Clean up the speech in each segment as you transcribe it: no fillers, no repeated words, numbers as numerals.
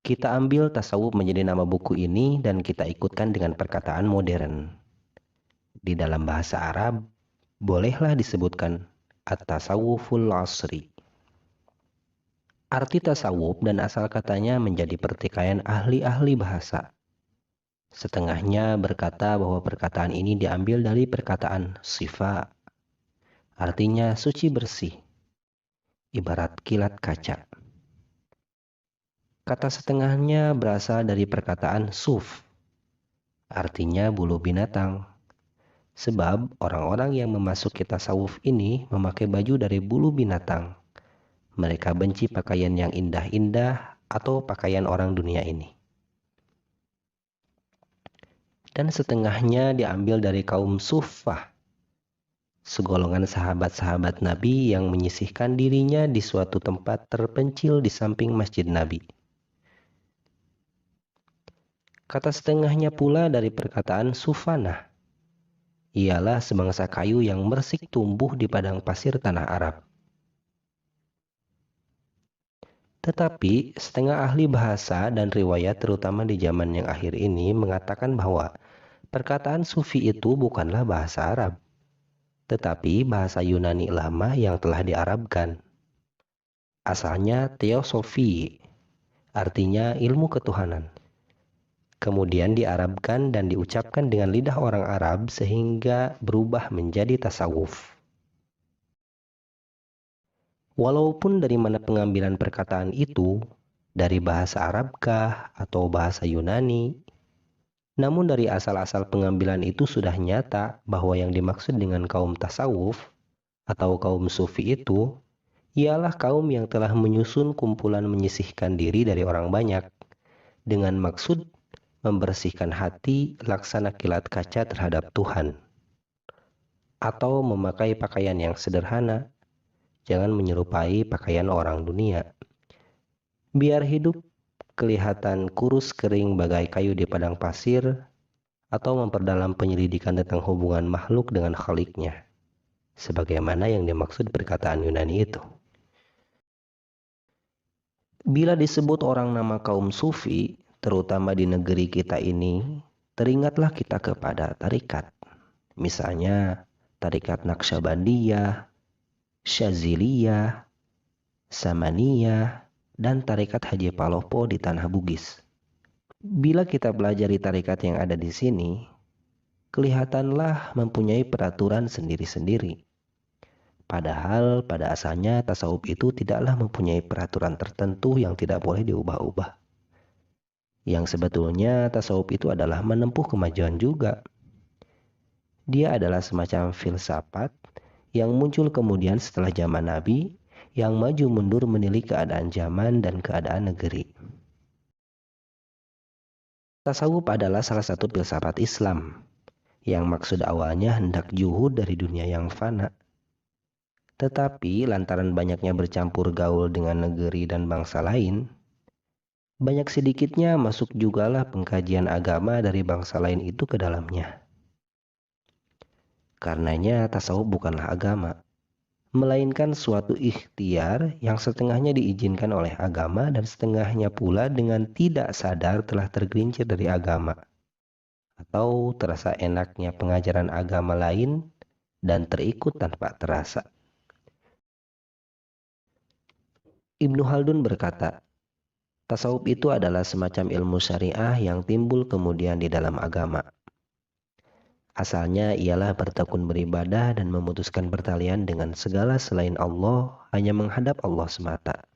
Kita ambil tasawuf menjadi nama buku ini dan kita ikutkan dengan perkataan modern. Di dalam bahasa Arab, bolehlah disebutkan at-tasawuful asri. Arti tasawuf dan asal katanya menjadi pertikaian ahli-ahli bahasa. Setengahnya berkata bahwa perkataan ini diambil dari perkataan sifa, artinya suci bersih, ibarat kilat kaca. Kata setengahnya berasal dari perkataan suf, artinya bulu binatang. Sebab orang-orang yang memasuki tasawuf ini memakai baju dari bulu binatang. Mereka benci pakaian yang indah-indah atau pakaian orang dunia ini. Dan setengahnya diambil dari kaum Suffah, segolongan sahabat-sahabat Nabi yang menyisihkan dirinya di suatu tempat terpencil di samping masjid Nabi. Kata setengahnya pula dari perkataan Sufanah, ialah sebangsa kayu yang mersik tumbuh di padang pasir tanah Arab. Tetapi setengah ahli bahasa dan riwayat terutama di zaman yang akhir ini mengatakan bahwa perkataan sufi itu bukanlah bahasa Arab, tetapi bahasa Yunani lama yang telah diarabkan. Asalnya teosofi, artinya ilmu ketuhanan. Kemudian diarabkan dan diucapkan dengan lidah orang Arab sehingga berubah menjadi tasawuf. Walaupun dari mana pengambilan perkataan itu, dari bahasa Arabkah atau bahasa Yunani, namun dari asal-asal pengambilan itu sudah nyata bahwa yang dimaksud dengan kaum tasawuf atau kaum sufi itu ialah kaum yang telah menyusun kumpulan menyisihkan diri dari orang banyak dengan maksud membersihkan hati laksana kilat kaca terhadap Tuhan, atau memakai pakaian yang sederhana, jangan menyerupai pakaian orang dunia. Biar hidup kelihatan kurus kering bagai kayu di padang pasir, atau memperdalam penyelidikan tentang hubungan makhluk dengan Khaliknya, sebagaimana yang dimaksud perkataan Yunani itu. Bila disebut orang nama kaum sufi, terutama di negeri kita ini, teringatlah kita kepada tarikat. Misalnya tarikat Naqsyabandiyah, Syaziliyah, Samaniyah, dan tarikat Haji Palopo di Tanah Bugis. Bila kita pelajari tarikat yang ada di sini, kelihatanlah mempunyai peraturan sendiri-sendiri. Padahal pada asalnya tasawuf itu tidaklah mempunyai peraturan tertentu yang tidak boleh diubah-ubah. Yang sebetulnya tasawuf itu adalah menempuh kemajuan juga. Dia adalah semacam filsafat yang muncul kemudian setelah zaman Nabi, yang maju mundur menilik keadaan zaman dan keadaan negeri. Tasawuf adalah salah satu filsafat Islam, yang maksud awalnya hendak juhud dari dunia yang fana. Tetapi lantaran banyaknya bercampur gaul dengan negeri dan bangsa lain, banyak sedikitnya masuk jugalah pengkajian agama dari bangsa lain itu ke dalamnya. Karenanya tasawuf bukanlah agama, melainkan suatu ikhtiar yang setengahnya diizinkan oleh agama dan setengahnya pula dengan tidak sadar telah tergelincir dari agama, atau terasa enaknya pengajaran agama lain dan terikut tanpa terasa. Ibnu Khaldun berkata, tasawuf itu adalah semacam ilmu syariah yang timbul kemudian di dalam agama. Asalnya ialah bertekun beribadah dan memutuskan pertalian dengan segala selain Allah, hanya menghadap Allah semata.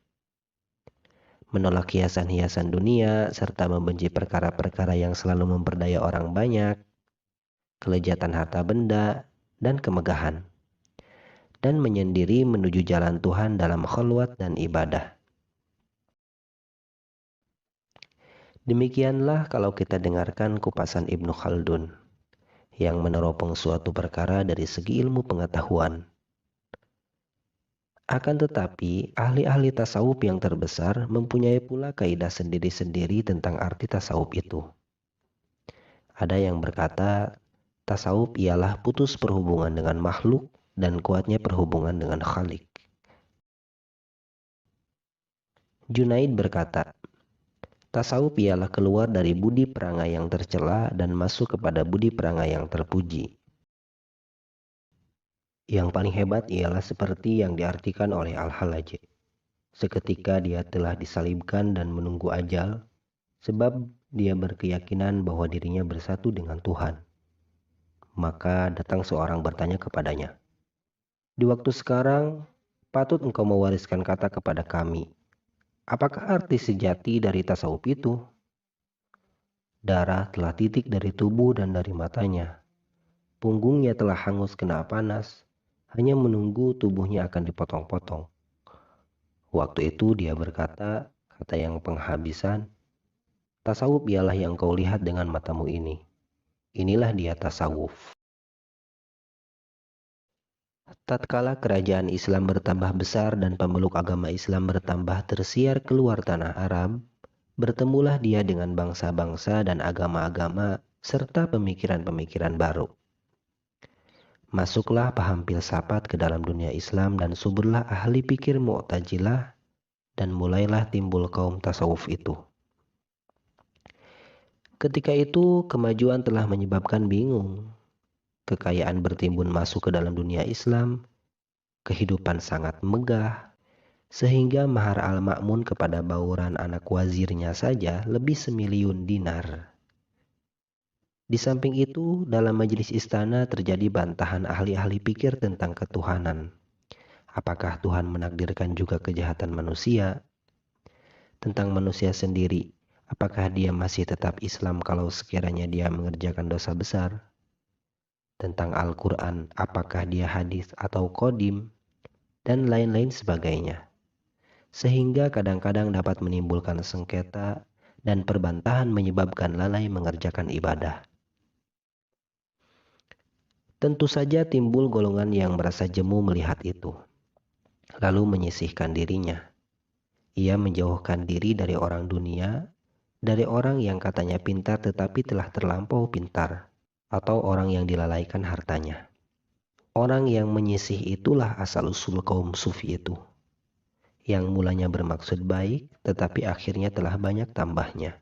Menolak hiasan-hiasan dunia, serta membenci perkara-perkara yang selalu memperdaya orang banyak, kelezatan harta benda, dan kemegahan. Dan menyendiri menuju jalan Tuhan dalam khalwat dan ibadah. Demikianlah kalau kita dengarkan kupasan Ibnu Khaldun, yang meneropong suatu perkara dari segi ilmu pengetahuan. Akan tetapi, ahli-ahli tasawuf yang terbesar mempunyai pula kaidah sendiri-sendiri tentang arti tasawuf itu. Ada yang berkata, tasawuf ialah putus perhubungan dengan makhluk dan kuatnya perhubungan dengan Khalik. Junaid berkata, Tasawuf ialah keluar dari budi perangai yang tercela dan masuk kepada budi perangai yang terpuji. Yang paling hebat ialah seperti yang diartikan oleh Al-Hallaj. Seketika dia telah disalibkan dan menunggu ajal, sebab dia berkeyakinan bahwa dirinya bersatu dengan Tuhan. Maka datang seorang bertanya kepadanya, "Di waktu sekarang, patut engkau mewariskan kata kepada kami. Apakah arti sejati dari tasawuf itu?" Darah telah titik dari tubuh dan dari matanya. Punggungnya telah hangus kena panas, hanya menunggu tubuhnya akan dipotong-potong. Waktu itu dia berkata, kata yang penghabisan, "Tasawuf ialah yang kau lihat dengan matamu ini. Inilah dia tasawuf." Tatkala kerajaan Islam bertambah besar dan pemeluk agama Islam bertambah tersiar keluar tanah Arab, bertemulah dia dengan bangsa-bangsa dan agama-agama serta pemikiran-pemikiran baru. Masuklah paham filsafat ke dalam dunia Islam dan suburlah ahli pikir Mu'tazilah dan mulailah timbul kaum tasawuf itu. Ketika itu kemajuan telah menyebabkan bingung. Kekayaan bertimbun masuk ke dalam dunia Islam, kehidupan sangat megah, sehingga mahar al-Ma'mun kepada bauran anak wazirnya saja lebih 1.000.000 dinar. Di samping itu, dalam majelis istana terjadi bantahan ahli-ahli pikir tentang ketuhanan. Apakah Tuhan menakdirkan juga kejahatan manusia? Tentang manusia sendiri, apakah dia masih tetap Islam kalau sekiranya dia mengerjakan dosa besar? Tentang Al-Quran, apakah dia hadis atau qadim? Dan lain-lain sebagainya. Sehingga kadang-kadang dapat menimbulkan sengketa dan perbantahan menyebabkan lalai mengerjakan ibadah. Tentu saja timbul golongan yang merasa jemu melihat itu, lalu menyisihkan dirinya. Ia menjauhkan diri dari orang dunia, dari orang yang katanya pintar tetapi telah terlampau pintar, atau orang yang dilalaikan hartanya. Orang yang menyisih itulah asal-usul kaum sufi itu, yang mulanya bermaksud baik tetapi akhirnya telah banyak tambahnya.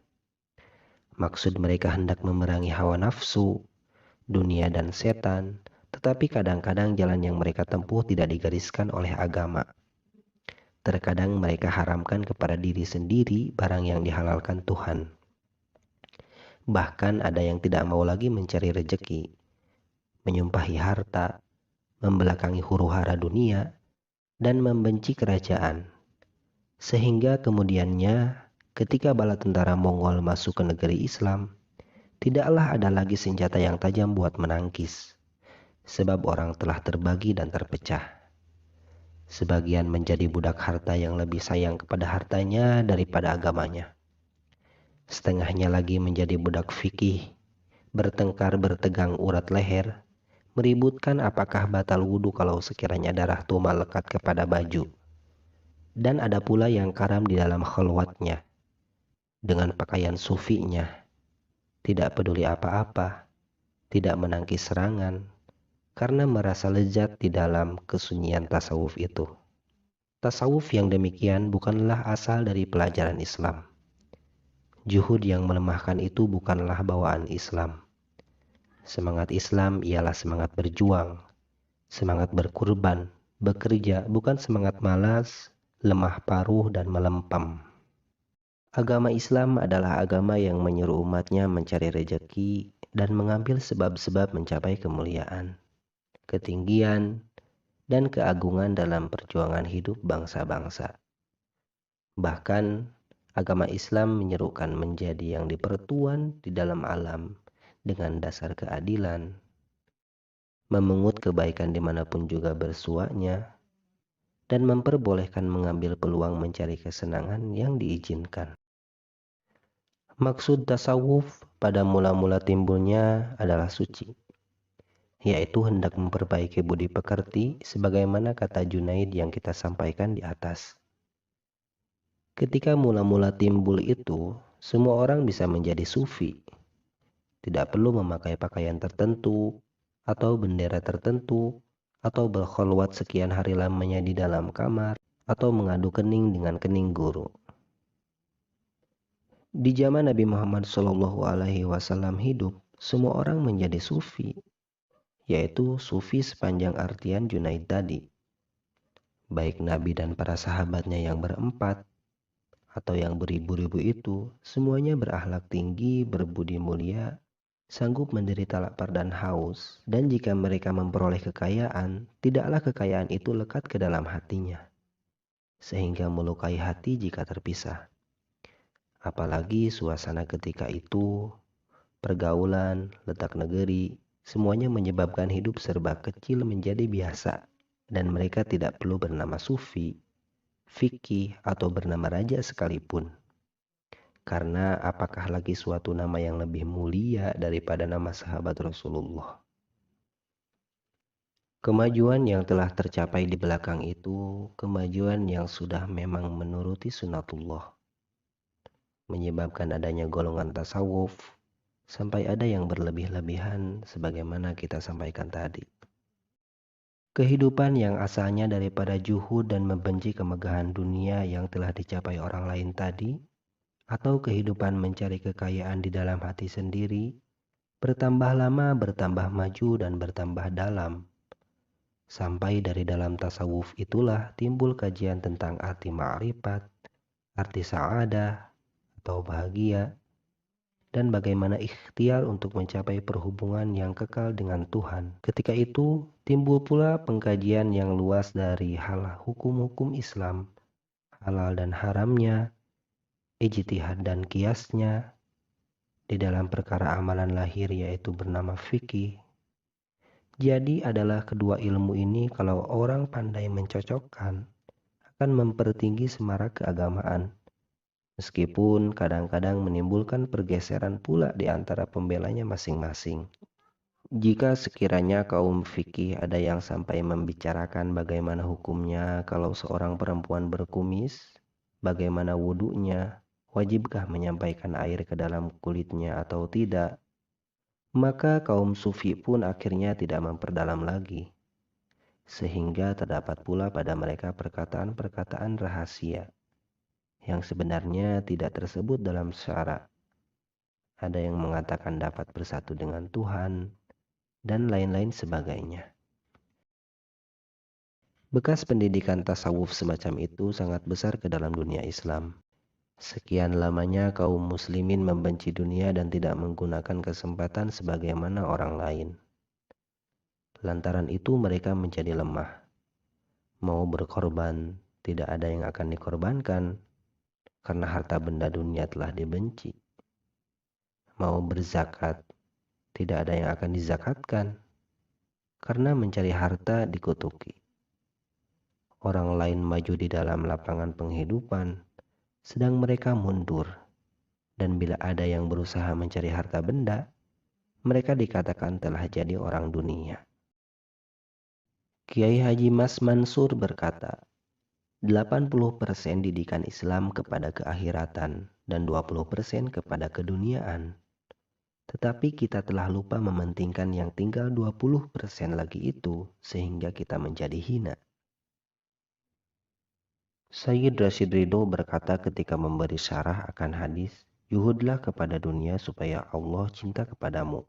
Maksud mereka hendak memerangi hawa nafsu, dunia dan setan, tetapi kadang-kadang jalan yang mereka tempuh tidak digariskan oleh agama. Terkadang mereka haramkan kepada diri sendiri barang yang dihalalkan Tuhan. Bahkan ada yang tidak mau lagi mencari rejeki, menyumpahi harta, membelakangi huru-hara dunia, dan membenci kerajaan. Sehingga kemudiannya ketika bala tentara Mongol masuk ke negeri Islam, tidaklah ada lagi senjata yang tajam buat menangkis, sebab orang telah terbagi dan terpecah. Sebagian menjadi budak harta yang lebih sayang kepada hartanya daripada agamanya. Setengahnya lagi menjadi budak fikih, bertengkar bertegang urat leher, meributkan apakah batal wudhu kalau sekiranya darah tumal lekat kepada baju. Dan ada pula yang karam di dalam khalwatnya, dengan pakaian sufinya, tidak peduli apa-apa, tidak menangkis serangan, karena merasa lezat di dalam kesunyian tasawuf itu. Tasawuf yang demikian bukanlah asal dari pelajaran Islam. Juhud yang melemahkan itu bukanlah bawaan Islam. Semangat Islam ialah semangat berjuang, semangat berkurban, bekerja, bukan semangat malas, lemah paruh, dan melempam. Agama Islam adalah agama yang menyuruh umatnya mencari rejeki dan mengambil sebab-sebab mencapai kemuliaan, ketinggian, dan keagungan dalam perjuangan hidup bangsa-bangsa. Bahkan, agama Islam menyerukan menjadi yang dipertuan di dalam alam dengan dasar keadilan, memungut kebaikan dimanapun juga bersuaknya, dan memperbolehkan mengambil peluang mencari kesenangan yang diizinkan. Maksud tasawuf pada mula-mula timbulnya adalah suci, yaitu hendak memperbaiki budi pekerti sebagaimana kata Junaid yang kita sampaikan di atas. Ketika mula-mula timbul itu, semua orang bisa menjadi sufi. Tidak perlu memakai pakaian tertentu, atau bendera tertentu, atau berkholwat sekian hari lamanya di dalam kamar, atau mengadu kening dengan kening guru. Di zaman Nabi Muhammad SAW hidup, semua orang menjadi sufi, yaitu sufi sepanjang artian Junaid tadi. Baik Nabi dan para sahabatnya yang berempat, atau yang beribu-ribu itu, semuanya berakhlak tinggi, berbudi mulia, sanggup menderita lapar dan haus, dan jika mereka memperoleh kekayaan, tidaklah kekayaan itu lekat ke dalam hatinya, sehingga melukai hati jika terpisah. Apalagi suasana ketika itu, pergaulan, letak negeri, semuanya menyebabkan hidup serba kecil menjadi biasa, dan mereka tidak perlu bernama sufi, fikih, atau bernama raja sekalipun. Karena apakah lagi suatu nama yang lebih mulia daripada nama sahabat Rasulullah? Kemajuan yang telah tercapai di belakang itu, kemajuan yang sudah memang menuruti sunatullah, menyebabkan adanya golongan tasawuf, sampai ada yang berlebih-lebihan sebagaimana kita sampaikan tadi. Kehidupan yang asalnya daripada juhud dan membenci kemegahan dunia yang telah dicapai orang lain tadi, atau kehidupan mencari kekayaan di dalam hati sendiri, bertambah lama, bertambah maju, dan bertambah dalam. Sampai dari dalam tasawuf itulah timbul kajian tentang arti ma'rifat, arti sa'adah atau bahagia, dan bagaimana ikhtiar untuk mencapai perhubungan yang kekal dengan Tuhan. Ketika itu timbul pula pengkajian yang luas dari hal hukum-hukum Islam, halal dan haramnya, ijtihad dan kiasnya, di dalam perkara amalan lahir yaitu bernama fikih. Jadi adalah kedua ilmu ini kalau orang pandai mencocokkan akan mempertinggi semarak keagamaan. Meskipun kadang-kadang menimbulkan pergeseran pula di antara pembelanya masing-masing. Jika sekiranya kaum fikih ada yang sampai membicarakan bagaimana hukumnya kalau seorang perempuan berkumis, bagaimana wudunya, wajibkah menyampaikan air ke dalam kulitnya atau tidak, maka kaum sufi pun akhirnya tidak memperdalam lagi. Sehingga terdapat pula pada mereka perkataan-perkataan rahasia yang sebenarnya tidak tersebut dalam syara. Ada yang mengatakan dapat bersatu dengan Tuhan, dan lain-lain sebagainya. Bekas pendidikan tasawuf semacam itu sangat besar ke dalam dunia Islam. Sekian lamanya kaum muslimin membenci dunia dan tidak menggunakan kesempatan sebagaimana orang lain. Lantaran itu mereka menjadi lemah. Mau berkorban, tidak ada yang akan dikorbankan, karena harta benda dunia telah dibenci. Mau berzakat, tidak ada yang akan dizakatkan, karena mencari harta dikutuki. Orang lain maju di dalam lapangan penghidupan, sedang mereka mundur. Dan bila ada yang berusaha mencari harta benda, mereka dikatakan telah jadi orang dunia. Kiai Haji Mas Mansur berkata, 80% didikan Islam kepada keakhiratan dan 20% kepada keduniaan. Tetapi kita telah lupa mementingkan yang tinggal 20% lagi itu sehingga kita menjadi hina. Sayyid Rashid Ridho berkata ketika memberi syarah akan hadis, juhudlah kepada dunia supaya Allah cinta kepadamu.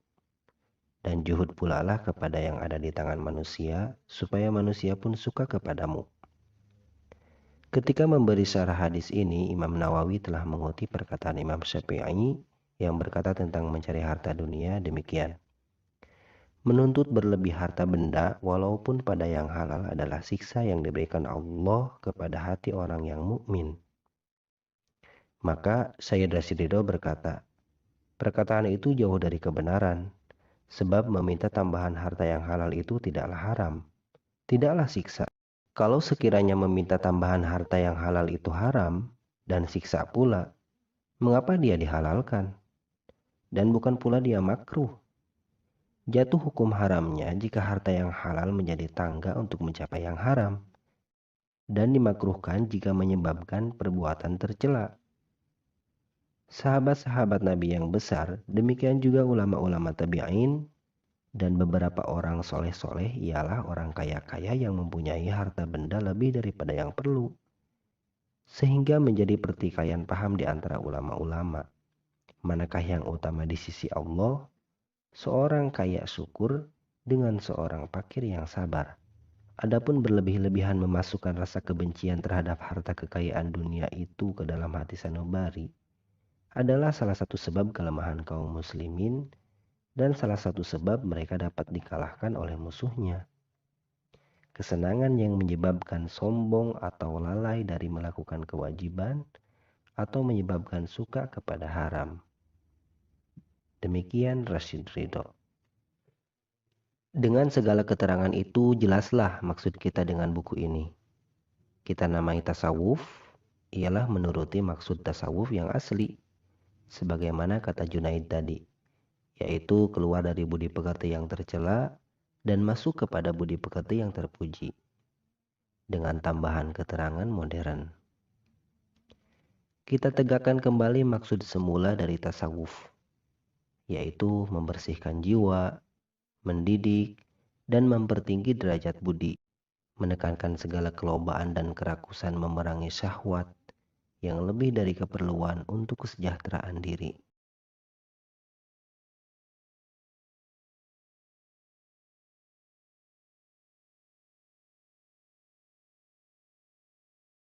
Dan juhud pula lah kepada yang ada di tangan manusia supaya manusia pun suka kepadamu. Ketika memberi syarah hadis ini, Imam Nawawi telah mengutip perkataan Imam Syafi'i yang berkata tentang mencari harta dunia demikian. Menuntut berlebih harta benda walaupun pada yang halal adalah siksa yang diberikan Allah kepada hati orang yang mukmin. Maka Sayyid Rashid Ridho berkata, perkataan itu jauh dari kebenaran, sebab meminta tambahan harta yang halal itu tidaklah haram, tidaklah siksa. Kalau sekiranya meminta tambahan harta yang halal itu haram dan siksa pula, mengapa dia dihalalkan? Dan bukan pula dia makruh. Jatuh hukum haramnya jika harta yang halal menjadi tangga untuk mencapai yang haram, dan dimakruhkan jika menyebabkan perbuatan tercela. Sahabat-sahabat Nabi yang besar, demikian juga ulama-ulama tabi'in, dan beberapa orang soleh-soleh ialah orang kaya-kaya yang mempunyai harta benda lebih daripada yang perlu. Sehingga menjadi pertikaian paham di antara ulama-ulama. Manakah yang utama di sisi Allah? Seorang kaya syukur dengan seorang fakir yang sabar. Adapun berlebih-lebihan memasukkan rasa kebencian terhadap harta kekayaan dunia itu ke dalam hati sanubari adalah salah satu sebab kelemahan kaum muslimin dan salah satu sebab mereka dapat dikalahkan oleh musuhnya. Kesenangan yang menyebabkan sombong atau lalai dari melakukan kewajiban atau menyebabkan suka kepada haram. Demikian Rashid Ridho. Dengan segala keterangan itu, jelaslah maksud kita dengan buku ini. Kita namai tasawuf, ialah menuruti maksud tasawuf yang asli. Sebagaimana kata Junaid tadi, yaitu keluar dari budi pekerti yang tercela dan masuk kepada budi pekerti yang terpuji. Dengan tambahan keterangan modern. Kita tegakkan kembali maksud semula dari tasawuf, yaitu membersihkan jiwa, mendidik, dan mempertinggi derajat budi, menekankan segala kelobaan dan kerakusan, memerangi syahwat yang lebih dari keperluan untuk kesejahteraan diri.